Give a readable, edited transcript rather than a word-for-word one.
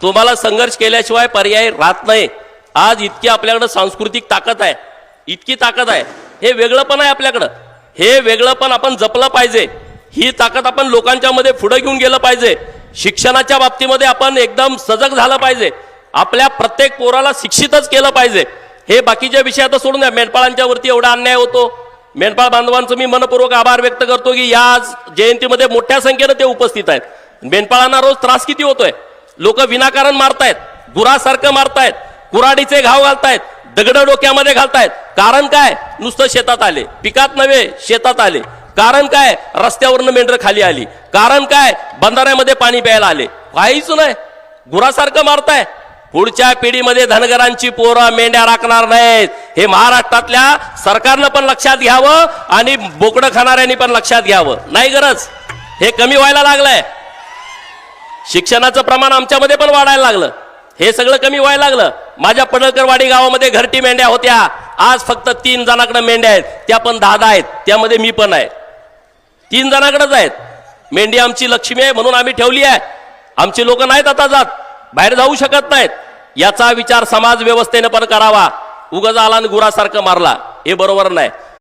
तुम्हाला संघर्ष केल्याशिवाय पर्याय राहत नाही। आज इतकी आपल्याकडे सांस्कृतिक ताकद आहे, इतकी ताकद आहे, हे वेगळंपण आहे आपल्याकडं, हे वेगळंपण आपण जपलं पाहिजे। ही ताकद आपण लोकांच्या मध्ये पुढे घेऊन गेलं पाहिजे। शिक्षणाच्या बाबतीमध्ये आपण एकदम सजग झालं पाहिजे, आपल्या प्रत्येक पोराला शिक्षितच केलं पाहिजे। हे बाकीच्या विषयात सोडून द्या, मेंढपाळांच्या वरती एवढा अन्याय होतो। मेंढपाळ बांधवांचं मी मनपूर्वक आभार व्यक्त करतो की या जयंतीमध्ये मोठ्या संख्येने ते उपस्थित आहेत। मेंढपाळांना रोज त्रास किती होतोय, लोक विनाकारण मारतायत, गुरासारखं मारतायत, कुऱ्हाडीचे घाव घालतायत, दगड डोक्यामध्ये घालतायत। कारण काय, नुसतं शेतात आले, पिकात नव्हे शेतात आले। कारण काय, रस्त्यावरनं मेंढर खाली आली। कारण काय, बंधाऱ्यामध्ये पाणी प्यायला आले। काहीच नाही, गुरासारखं मारताय। पुढच्या पिढीमध्ये धनगरांची पोरं मेंढ्या राखणार नाहीत, हे महाराष्ट्रातल्या सरकारनं पण लक्षात घ्यावं आणि बोकडं खाणाऱ्यांनी पण लक्षात घ्यावं। नाही गरज, हे कमी व्हायला लागलंय। शिक्षणाचं प्रमाण आमच्यामध्ये पण वाढायला लागलं, हे सगळं कमी व्हायला लागलं। माझ्या पडळकरवाडी गावामध्ये घरटी मेंढ्या होत्या, आज फक्त 3 जणांकडे मेंढ्या आहेत, त्या पण 10 आहेत, त्यामध्ये मी पण आहे। 3 जणांकडेच आहेत। मेंढी आमची लक्ष्मी आहे म्हणून आम्ही ठेवली आहे। आमची लोक नाहीत आता जात, बाहेर जाऊ शकत नाहीत। याचा विचार समाज व्यवस्थेने पण करावा। उगाच आला आणि गुरासारखं मारला, हे बरोबर नाही।